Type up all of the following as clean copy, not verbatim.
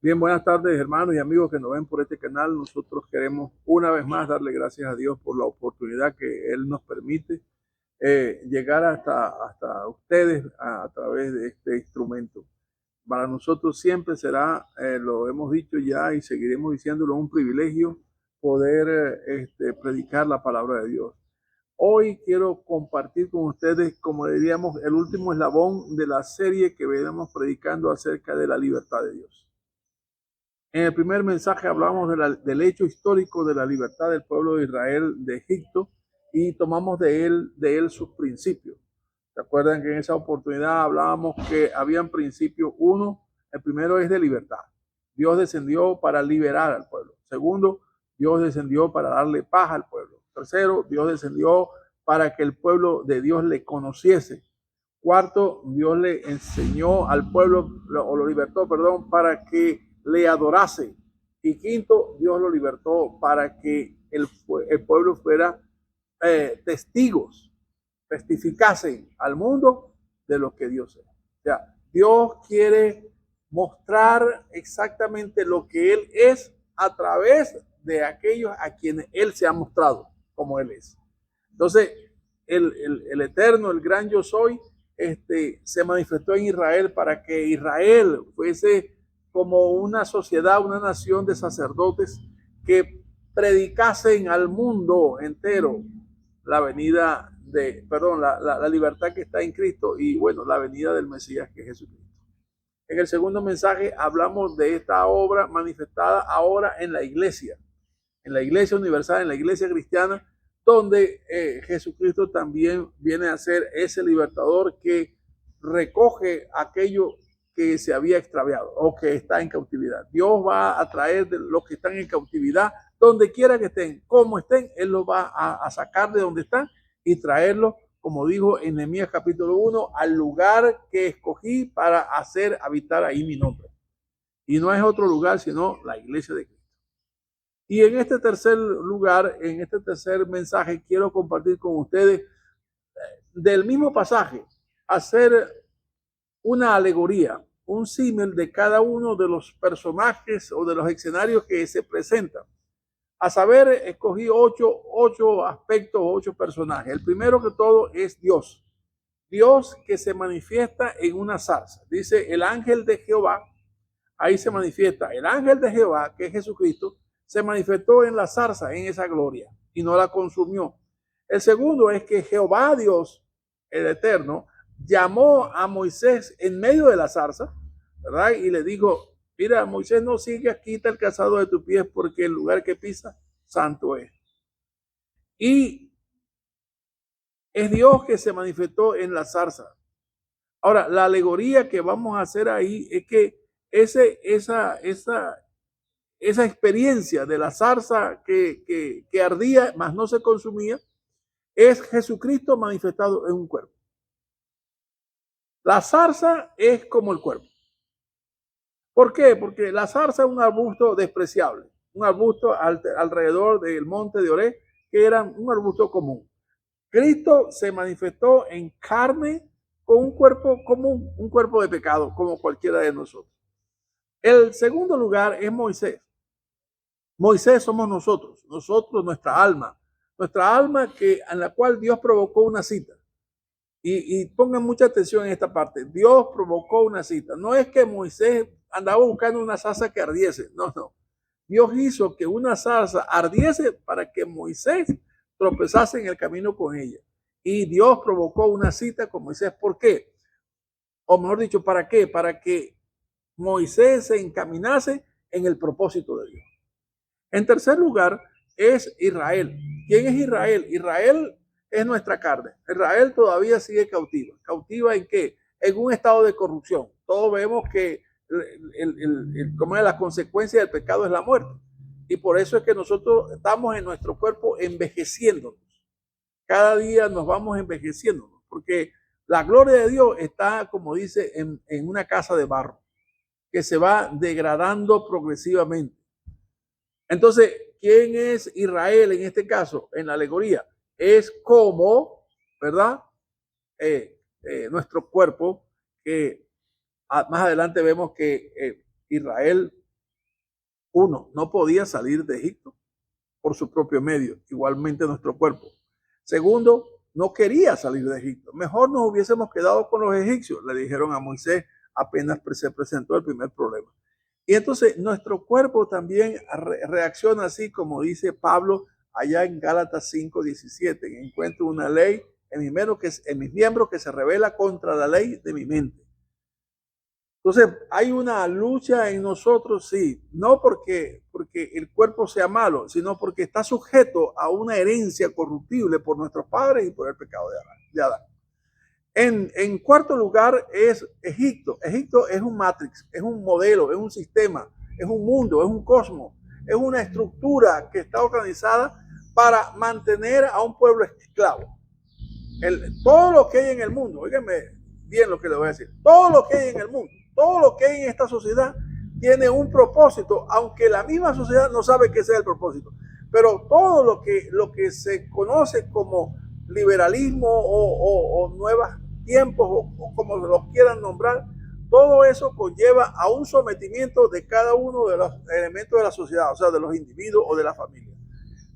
Bien, buenas tardes, hermanos y amigos que nos ven por este canal. Nosotros queremos una vez más darle gracias a Dios por la oportunidad que Él nos permite llegar hasta ustedes a través de este instrumento. Para nosotros siempre será, lo hemos dicho ya y seguiremos diciéndolo, un privilegio poder predicar la palabra de Dios. Hoy quiero compartir con ustedes, como diríamos, el último eslabón de la serie que venimos predicando acerca de la libertad de Dios. En el primer mensaje hablamos del hecho histórico de la libertad del pueblo de Israel de Egipto y tomamos de él sus principios. ¿Se acuerdan que en esa oportunidad hablábamos que habían principios? Uno, el primero es de libertad. Dios descendió para liberar al pueblo. Segundo, Dios descendió para darle paz al pueblo. Tercero, Dios descendió para que el pueblo de Dios le conociese. Cuarto, Dios le enseñó al pueblo, o lo libertó, perdón, para que le adorase. Y quinto, Dios lo libertó para que el pueblo fuera testigos, testificasen al mundo de lo que Dios es. O sea, Dios quiere mostrar exactamente lo que Él es a través de aquellos a quienes Él se ha mostrado como Él es. Entonces, el eterno, el gran yo soy, se manifestó en Israel para que Israel fuese como una sociedad, una nación de sacerdotes que predicasen al mundo entero la venida la libertad que está en Cristo y bueno, la venida del Mesías que es Jesucristo. En el segundo mensaje hablamos de esta obra manifestada ahora en la iglesia universal, en la iglesia cristiana, donde Jesucristo también viene a ser ese libertador que recoge aquello que se había extraviado o que está en cautividad. Dios va a traer de los que están en cautividad, donde quiera que estén, como estén, Él los va a sacar de donde están y traerlos, como dijo en Nehemías capítulo 1, al lugar que escogí para hacer habitar ahí mi nombre. Y no es otro lugar, sino la iglesia de Cristo. Y en este tercer lugar, en este tercer mensaje, quiero compartir con ustedes del mismo pasaje, hacer una alegoría, un símil de cada uno de los personajes o de los escenarios que se presentan. A saber, escogí ocho aspectos, ocho personajes. El primero que todo es Dios. Dios que se manifiesta en una zarza. Dice el ángel de Jehová, ahí se manifiesta. El ángel de Jehová, que es Jesucristo, se manifestó en la zarza, en esa gloria, y no la consumió. El segundo es que Jehová Dios, el Eterno, llamó a Moisés en medio de la zarza, ¿verdad? Y le dijo, mira, Moisés, no sigas, quita el calzado de tus pies porque el lugar que pisa, santo es. Y es Dios que se manifestó en la zarza. Ahora, la alegoría que vamos a hacer ahí es que esa experiencia de la zarza que ardía, mas no se consumía, es Jesucristo manifestado en un cuerpo. La zarza es como el cuerpo. ¿Por qué? Porque la zarza es un arbusto despreciable, un arbusto alrededor del monte de Oré, que era un arbusto común. Cristo se manifestó en carne con un cuerpo común, un cuerpo de pecado, como cualquiera de nosotros. El segundo lugar es Moisés. Moisés somos nosotros, nuestra alma en la cual Dios provocó una cita. Y pongan mucha atención en esta parte. Dios provocó una cita. No es que Moisés andaba buscando una zarza que ardiese. No, no. Dios hizo que una zarza ardiese para que Moisés tropezase en el camino con ella. Y Dios provocó una cita con Moisés. ¿Por qué? O mejor dicho, ¿para qué? Para que Moisés se encaminase en el propósito de Dios. En tercer lugar es Israel. ¿Quién es Israel? Israel es nuestra carne. Israel todavía sigue cautiva. ¿Cautiva en qué? En un estado de corrupción. Todos vemos que como es la consecuencia del pecado es la muerte. Y por eso es que nosotros estamos en nuestro cuerpo envejeciéndonos. Cada día nos vamos envejeciéndonos. Porque la gloria de Dios está, como dice, en una casa de barro, que se va degradando progresivamente. Entonces, ¿quién es Israel en este caso? En la alegoría. Es como, ¿verdad? Nuestro cuerpo, que más adelante vemos que Israel Uno, no podía salir de Egipto por su propio medio, igualmente nuestro cuerpo. Segundo, no quería salir de Egipto. Mejor nos hubiésemos quedado con los egipcios, le dijeron a Moisés apenas se presentó el primer problema. Y entonces nuestro cuerpo también reacciona así, como dice Pablo allá en Gálatas 5:17. Encuentro una ley en mis miembros que se revela contra la ley de mi mente. Entonces, hay una lucha en nosotros, sí, no porque el cuerpo sea malo, sino porque está sujeto a una herencia corruptible por nuestros padres y por el pecado de Adán. En cuarto lugar es Egipto. Egipto es un matrix, es un modelo, es un sistema, es un mundo, es un cosmos, es una estructura que está organizada para mantener a un pueblo esclavo. Todo lo que hay en el mundo, óigame bien lo que le voy a decir, todo lo que hay en el mundo, todo lo que hay en esta sociedad tiene un propósito, aunque la misma sociedad no sabe qué sea el propósito. Pero todo lo que se conoce como liberalismo o nuevos tiempos o como los quieran nombrar, todo eso conlleva a un sometimiento de cada uno de los elementos de la sociedad, o sea, de los individuos o de la familia.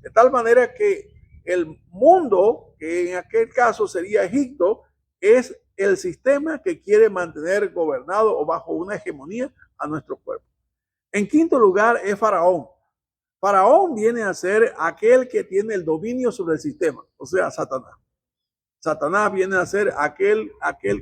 De tal manera que el mundo, que en aquel caso sería Egipto, es el sistema que quiere mantener gobernado o bajo una hegemonía a nuestro pueblo. En quinto lugar es Faraón. Faraón viene a ser aquel que tiene el dominio sobre el sistema, o sea, Satanás. Satanás viene a ser aquel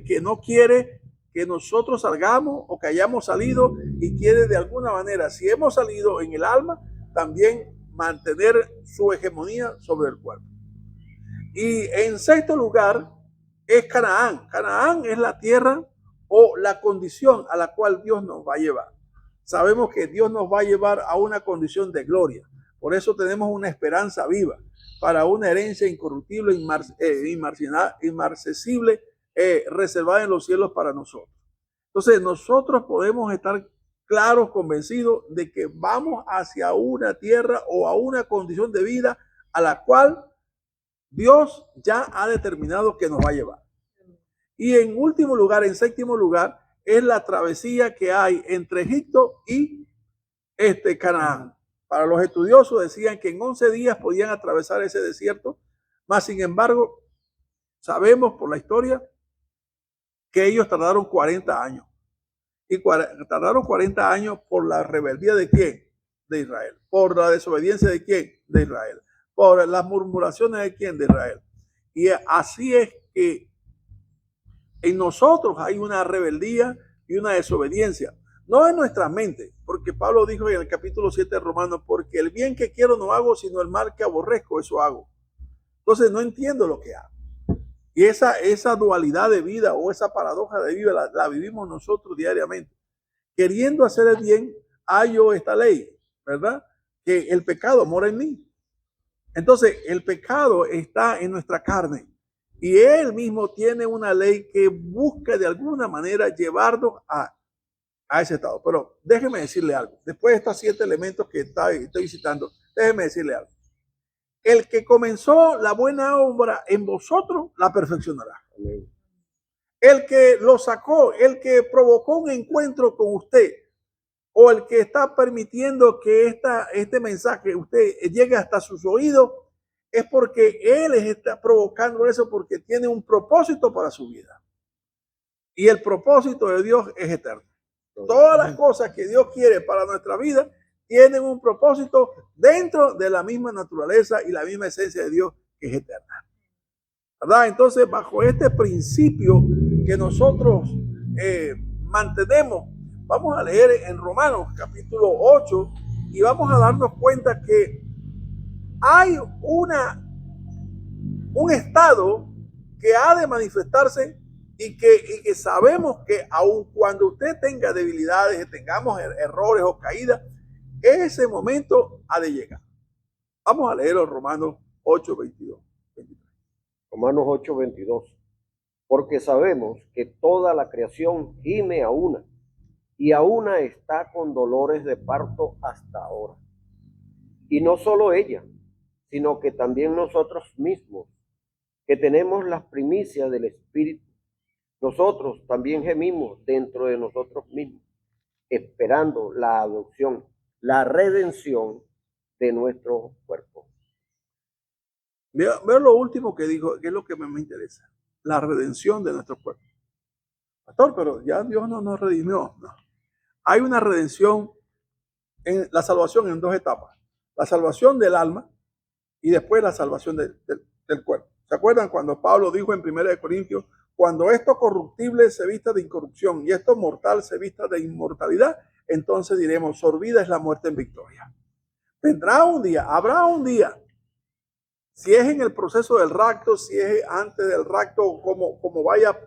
que no quiere que nosotros salgamos o que hayamos salido y quiere de alguna manera, si hemos salido en el alma, también mantener su hegemonía sobre el cuerpo. Y en sexto lugar es Canaán. Canaán es la tierra o la condición a la cual Dios nos va a llevar. Sabemos que Dios nos va a llevar a una condición de gloria. Por eso tenemos una esperanza viva para una herencia incorruptible, inmarcesible, reservada en los cielos para nosotros. Entonces nosotros podemos estar claros, convencidos de que vamos hacia una tierra o a una condición de vida a la cual Dios ya ha determinado que nos va a llevar. Y en último lugar, en séptimo lugar, es la travesía que hay entre Egipto y Canaán. Para los estudiosos decían que en 11 días podían atravesar ese desierto, mas sin embargo, sabemos por la historia que ellos tardaron 40 años. Y tardaron 40 años por la rebeldía de quién? De Israel. Por la desobediencia de quién? De Israel. Por las murmuraciones de quién? De Israel. Y así es que en nosotros hay una rebeldía y una desobediencia. No en nuestra mente, porque Pablo dijo en el capítulo 7 de Romanos, porque el bien que quiero no hago, sino el mal que aborrezco, eso hago. Entonces no entiendo lo que hago. Y esa dualidad de vida o esa paradoja de vida la vivimos nosotros diariamente. Queriendo hacer el bien, hallo esta ley, ¿verdad? Que el pecado mora en mí. Entonces, el pecado está en nuestra carne. Y él mismo tiene una ley que busca de alguna manera llevarnos a ese estado. Pero déjeme decirle algo. Después de estos 7 elementos que estoy citando, déjeme decirle algo. El que comenzó la buena obra en vosotros, la perfeccionará. Amén. El que lo sacó, el que provocó un encuentro con usted, o el que está permitiendo que este mensaje usted llegue hasta sus oídos, es porque él está provocando eso porque tiene un propósito para su vida. Y el propósito de Dios es eterno. Todas las cosas que Dios quiere para nuestra vida tienen un propósito dentro de la misma naturaleza y la misma esencia de Dios que es eterna. ¿Verdad? Entonces, bajo este principio que nosotros mantenemos, vamos a leer en Romanos capítulo 8 y vamos a darnos cuenta que hay un estado que ha de manifestarse y que sabemos que aun cuando usted tenga debilidades, tengamos errores o caídas, ese momento ha de llegar. Vamos a leer los Romanos 8, 22. Romanos 8, 22. Porque sabemos que toda la creación gime a una, y a una está con dolores de parto hasta ahora. Y no solo ella, sino que también nosotros mismos, que tenemos las primicias del Espíritu, nosotros también gemimos dentro de nosotros mismos, esperando la adopción, la redención de nuestro cuerpo. Veo lo último que dijo, que es lo que me interesa. La redención de nuestro cuerpo. Pastor, pero ya Dios no nos redimió. No. Hay una redención en la salvación en dos etapas. La salvación del alma y después la salvación del cuerpo. ¿Se acuerdan cuando Pablo dijo en 1 Corintios, cuando esto corruptible se vista de incorrupción y esto mortal se vista de inmortalidad, entonces diremos, sorbida es la muerte en victoria. Vendrá un día, habrá un día, si es en el proceso del rapto, si es antes del rapto, como vaya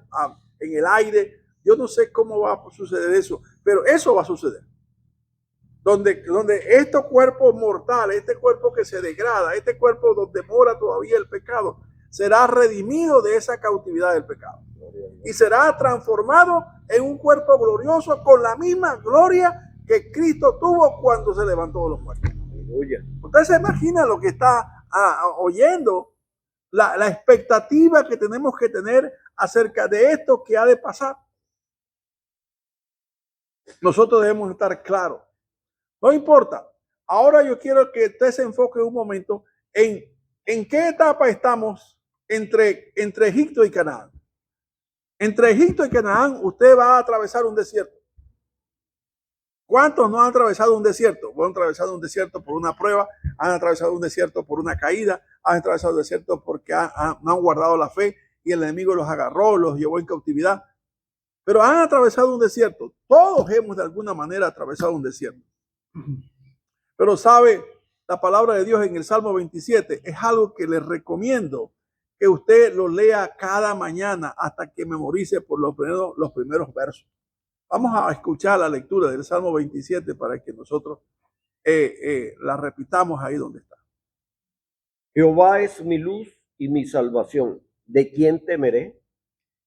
en el aire, yo no sé cómo va a suceder eso, pero eso va a suceder. Donde este cuerpo mortal, este cuerpo que se degrada, este cuerpo donde mora todavía el pecado, será redimido de esa cautividad del pecado. Y será transformado en un cuerpo glorioso con la misma gloria que Cristo tuvo cuando se levantó de los muertos. Aleluya. Usted se imagina lo que está oyendo, la expectativa que tenemos que tener acerca de esto que ha de pasar. Nosotros debemos estar claros. No importa. Ahora yo quiero que usted se enfoque un momento en qué etapa estamos entre Egipto y Canaán. Entre Egipto y Canaán usted va a atravesar un desierto. ¿Cuántos no han atravesado un desierto? Han atravesado un desierto por una prueba, han atravesado un desierto por una caída, han atravesado un desierto porque no han guardado la fe y el enemigo los agarró, los llevó en cautividad. Pero han atravesado un desierto. Todos hemos de alguna manera atravesado un desierto. Pero sabe, la palabra de Dios en el Salmo 27 es algo que les recomiendo que usted lo lea cada mañana hasta que memorice por los primeros versos. Vamos a escuchar la lectura del Salmo 27 para que nosotros la repitamos ahí donde está. Jehová es mi luz y mi salvación. ¿De quién temeré?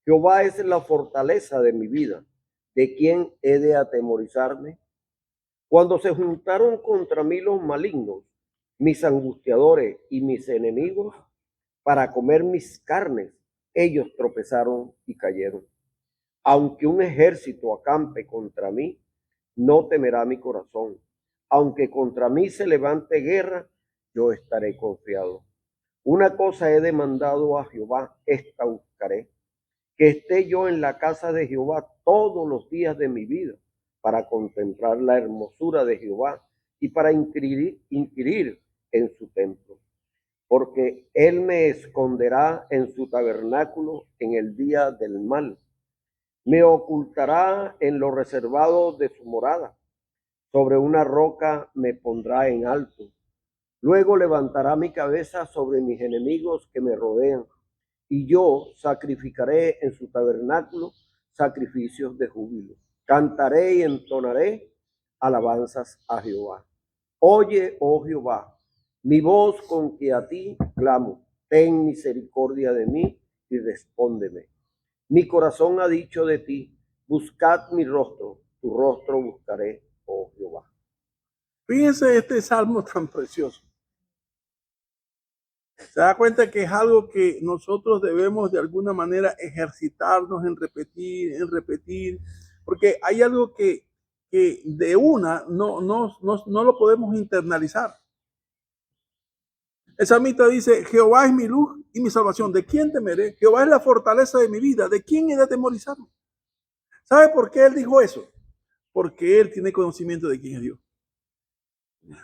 Jehová es la fortaleza de mi vida. ¿De quién he de atemorizarme? Cuando se juntaron contra mí los malignos, mis angustiadores y mis enemigos, para comer mis carnes, ellos tropezaron y cayeron. Aunque un ejército acampe contra mí, no temerá mi corazón. Aunque contra mí se levante guerra, yo estaré confiado. Una cosa he demandado a Jehová, esta buscaré, que esté yo en la casa de Jehová todos los días de mi vida, para contemplar la hermosura de Jehová y para inquirir en su templo. Porque él me esconderá en su tabernáculo en el día del mal. Me ocultará en lo reservado de su morada. Sobre una roca me pondrá en alto. Luego levantará mi cabeza sobre mis enemigos que me rodean. Y yo sacrificaré en su tabernáculo sacrificios de júbilo. Cantaré y entonaré alabanzas a Jehová. Oye, oh Jehová, mi voz con que a ti clamo. Ten misericordia de mí y respóndeme. Mi corazón ha dicho de ti, buscad mi rostro, tu rostro buscaré, oh Jehová. Fíjense este salmo tan precioso. Se da cuenta que es algo que nosotros debemos de alguna manera ejercitarnos en repetir, porque hay algo que de una no lo podemos internalizar. El salmista dice, Jehová es mi luz y mi salvación. ¿De quién temeré? Jehová es la fortaleza de mi vida. ¿De quién he de atemorizarme? ¿Sabe por qué él dijo eso? Porque él tiene conocimiento de quién es Dios.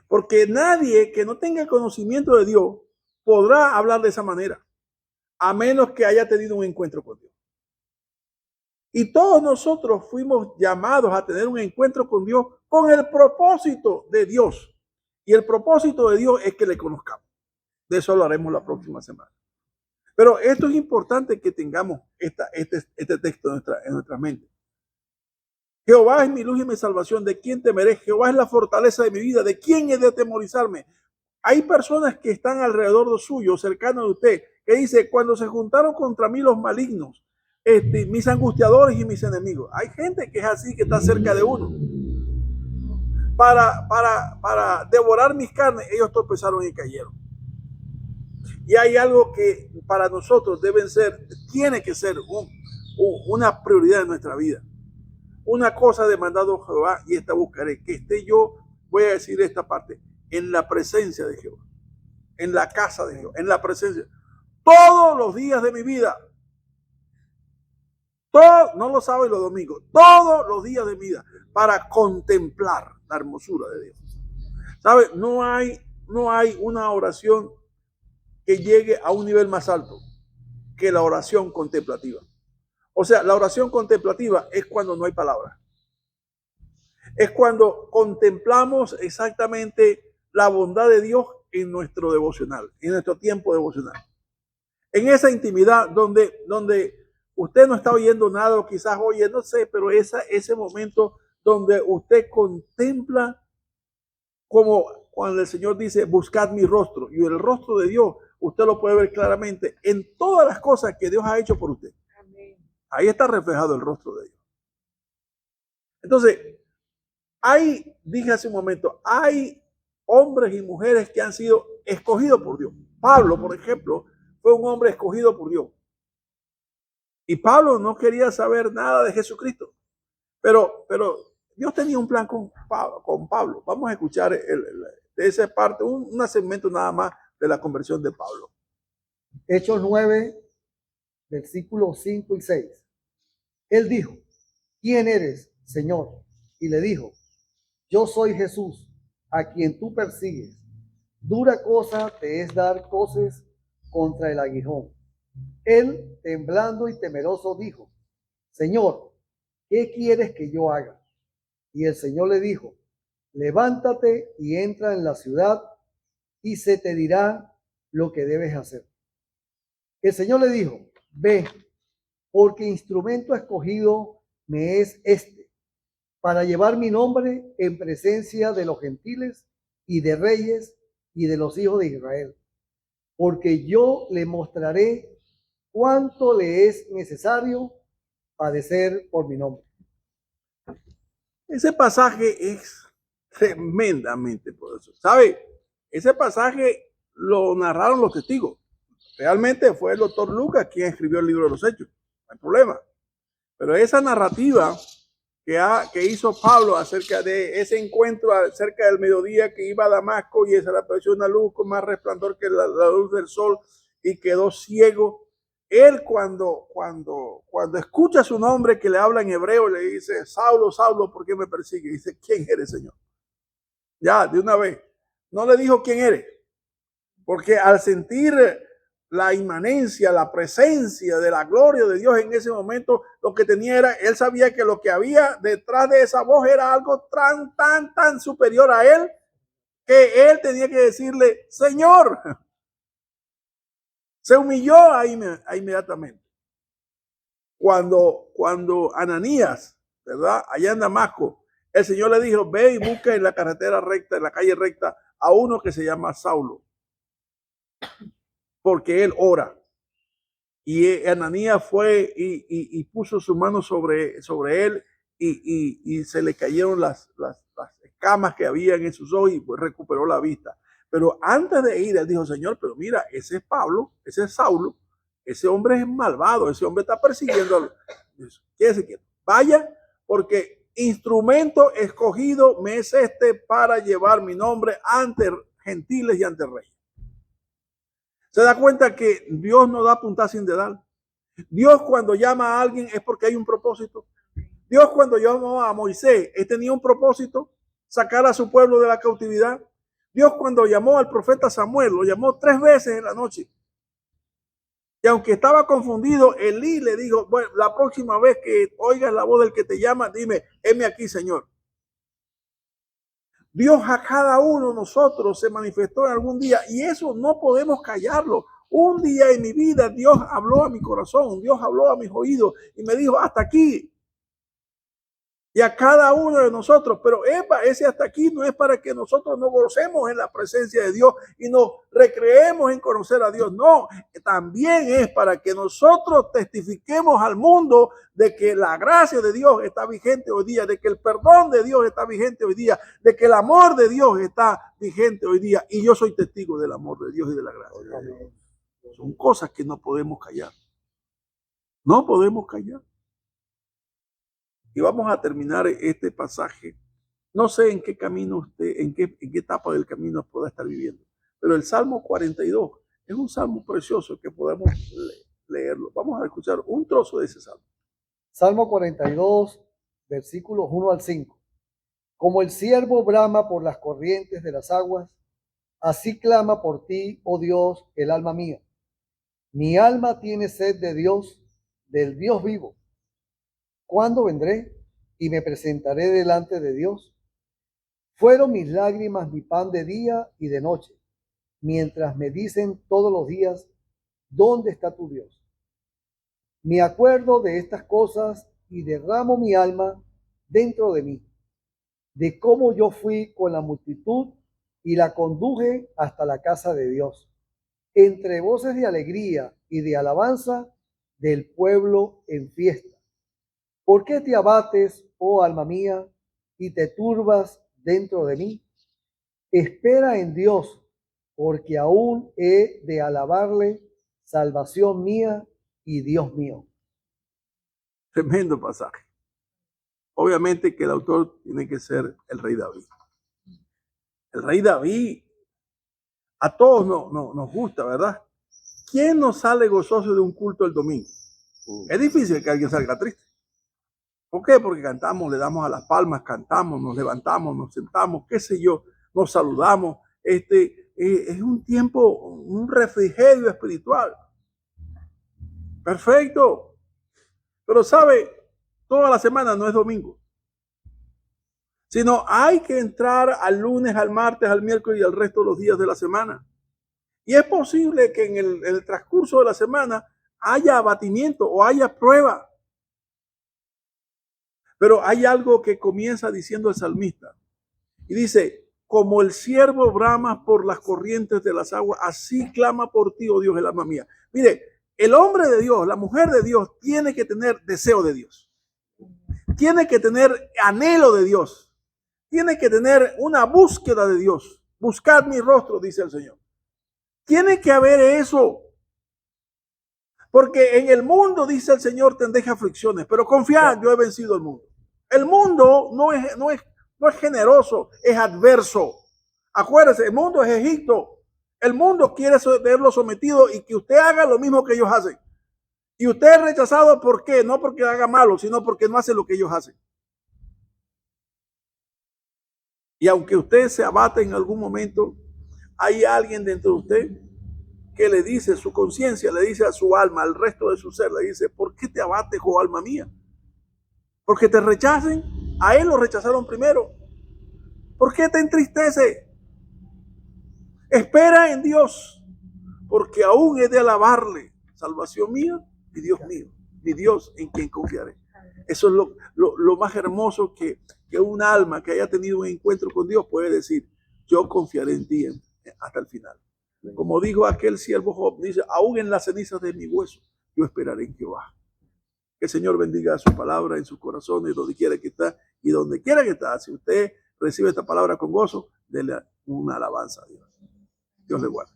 Porque nadie que no tenga conocimiento de Dios podrá hablar de esa manera, a menos que haya tenido un encuentro con Dios. Y todos nosotros fuimos llamados a tener un encuentro con Dios con el propósito de Dios. Y el propósito de Dios es que le conozcamos. De eso hablaremos la próxima semana. Pero esto es importante que tengamos este texto en nuestra mente. Jehová es mi luz y mi salvación. ¿De quién temeré? Jehová es la fortaleza de mi vida. ¿De quién he de atemorizarme? Hay personas que están alrededor de suyo, cercanos de usted, que dice, cuando se juntaron contra mí los malignos, mis angustiadores y mis enemigos. Hay gente que es así, que está cerca de uno. Para devorar mis carnes, ellos tropezaron y cayeron. Y hay algo que para nosotros tiene que ser una prioridad en nuestra vida. Una cosa demandado Jehová y esta buscaré, que esté yo voy a decir esta parte, en la presencia de Jehová, en la casa de Jehová, en la presencia, todos los días de mi vida, no los sábados y los domingos, todos los días de mi vida, para contemplar la hermosura de Dios. ¿Sabe? No hay una oración que llegue a un nivel más alto que la oración contemplativa. O sea, la oración contemplativa es cuando no hay palabras. Es cuando contemplamos exactamente la bondad de Dios en nuestro devocional, en nuestro tiempo devocional. En esa intimidad donde usted no está oyendo nada, o quizás oye, no sé, pero ese momento donde usted contempla, como cuando el Señor dice, buscad mi rostro, y el rostro de Dios, usted lo puede ver claramente en todas las cosas que Dios ha hecho por usted. Amén. Ahí está reflejado el rostro de Dios. Entonces, dije hace un momento, hay hombres y mujeres que han sido escogidos por Dios. Pablo, por ejemplo, fue un hombre escogido por Dios. Y Pablo no quería saber nada de Jesucristo. Pero Dios tenía un plan con Pablo. Vamos a escuchar de esa parte, un segmento nada más de la conversión de Pablo. Hechos 9, versículos 5 y 6. Él dijo, ¿quién eres, Señor? Y le dijo, yo soy Jesús, a quien tú persigues. Dura cosa te es dar coces contra el aguijón. Él, temblando y temeroso, dijo, Señor, ¿qué quieres que yo haga? Y el Señor le dijo, levántate y entra en la ciudad y se te dirá lo que debes hacer. El Señor le dijo, ve, porque instrumento escogido me es este, para llevar mi nombre en presencia de los gentiles y de reyes y de los hijos de Israel, porque yo le mostraré cuánto le es necesario padecer por mi nombre. Ese pasaje es tremendamente poderoso. ¿Sabe? Ese pasaje lo narraron los testigos. Realmente fue el doctor Lucas quien escribió el libro de los Hechos. No hay problema. Pero esa narrativa que hizo Pablo acerca de ese encuentro cerca del mediodía, que iba a Damasco y se le apareció una luz con más resplandor que la luz del sol y quedó ciego. Él cuando escucha su nombre, que le habla en hebreo, le dice, Saulo, Saulo, ¿por qué me persigue? Dice, ¿quién eres, Señor? Ya, de una vez. No le dijo quién eres, porque al sentir la inmanencia, la presencia de la gloria de Dios en ese momento, lo que tenía era, él sabía que lo que había detrás de esa voz era algo tan superior a él, que él tenía que decirle, Señor. Se humilló ahí inmediatamente. Cuando Ananías, ¿verdad? Allá en Damasco, el Señor le dijo, ve y busca en la carretera recta, en la calle recta, a uno que se llama Saulo, porque él ora. Y Ananías fue y puso su mano sobre él y se le cayeron las escamas que había en sus ojos y pues recuperó la vista. Pero antes de ir, él dijo, Señor, pero mira, ese es Pablo, ese es Saulo, ese hombre es malvado, ese hombre está persiguiendo a los... Quédese quieto, vaya, porque instrumento escogido me es este para llevar mi nombre ante gentiles y ante reyes. Se da cuenta que Dios no da puntada sin dedal. Dios cuando llama a alguien es porque hay un propósito. Dios cuando llamó a Moisés, él tenía un propósito, sacar a su pueblo de la cautividad. Dios cuando llamó al profeta Samuel, lo llamó 3 veces en la noche. Y aunque estaba confundido, Elí le dijo, bueno, la próxima vez que oigas la voz del que te llama, dime, heme aquí, Señor. Dios a cada uno de nosotros se manifestó en algún día y eso no podemos callarlo. Un día en mi vida Dios habló a mi corazón, Dios habló a mis oídos y me dijo, hasta aquí. Y a cada uno de nosotros, pero ese hasta aquí no es para que nosotros nos gocemos en la presencia de Dios y nos recreemos en conocer a Dios. No, también es para que nosotros testifiquemos al mundo de que la gracia de Dios está vigente hoy día, de que el perdón de Dios está vigente hoy día, de que el amor de Dios está vigente hoy día. Y yo soy testigo del amor de Dios y de la gracia de Dios. Son cosas que no podemos callar. No podemos callar. Y vamos a terminar este pasaje No sé en qué camino usted, en qué etapa del camino pueda estar viviendo, pero el Salmo 42 es un salmo precioso que podemos leerlo. Vamos a escuchar un trozo de ese salmo. Salmo 42, versículos 1 al 5. Como el ciervo brama por las corrientes de las aguas, así clama por ti, oh Dios, el alma mía. Mi alma tiene sed de Dios, del Dios vivo. ¿Cuándo vendré y me presentaré delante de Dios? Fueron mis lágrimas mi pan de día y de noche, mientras me dicen todos los días, ¿dónde está tu Dios? Me acuerdo de estas cosas y derramo mi alma dentro de mí, de cómo yo fui con la multitud y la conduje hasta la casa de Dios, entre voces de alegría y de alabanza del pueblo en fiesta. ¿Por qué te abates, oh alma mía, y te turbas dentro de mí? Espera en Dios, porque aún he de alabarle, salvación mía y Dios mío. Tremendo pasaje. Obviamente que el autor tiene que ser el rey David. El rey David, a todos nos gusta, ¿verdad? ¿Quién no sale gozoso de un culto el domingo? Es difícil que alguien salga triste. ¿Por qué? Porque cantamos, le damos a las palmas, cantamos, nos levantamos, nos sentamos, qué sé yo, nos saludamos. Es un tiempo, un refrigerio espiritual. Perfecto. Pero sabe, toda la semana no es domingo. Sino hay que entrar al lunes, al martes, al miércoles y al resto de los días de la semana. Y es posible que en el transcurso de la semana haya abatimiento o haya prueba. Pero hay algo que comienza diciendo el salmista. Y dice, como el ciervo brama por las corrientes de las aguas, así clama por ti, oh Dios, el alma mía. Mire, el hombre de Dios, la mujer de Dios, tiene que tener deseo de Dios. Tiene que tener anhelo de Dios. Tiene que tener una búsqueda de Dios. Buscad mi rostro, dice el Señor. Tiene que haber eso. Porque en el mundo, dice el Señor, tendréis aflicciones, pero confiad, yo he vencido el mundo. El mundo no es generoso, es adverso. Acuérdese, el mundo es Egipto. El mundo quiere verlo sometido y que usted haga lo mismo que ellos hacen. Y usted es rechazado, ¿por qué? No porque haga malo, sino porque no hace lo que ellos hacen. Y aunque usted se abate en algún momento, hay alguien dentro de usted que le dice, su conciencia le dice a su alma, al resto de su ser, le dice, ¿por qué te abates, oh alma mía? Porque te rechacen, a él lo rechazaron primero. ¿Por qué te entristece? Espera en Dios, porque aún he de alabarle, salvación mía y Dios mío, mi Dios en quien confiaré. Eso es lo más hermoso que un alma que haya tenido un encuentro con Dios puede decir, yo confiaré en ti hasta el final. Como dijo aquel siervo Job, dice, aún en las cenizas de mi hueso, yo esperaré en Jehová. Que el Señor bendiga su palabra en sus corazones, donde quiera que está y donde quiera que está. Si usted recibe esta palabra con gozo, déle una alabanza a Dios. Dios le guarde.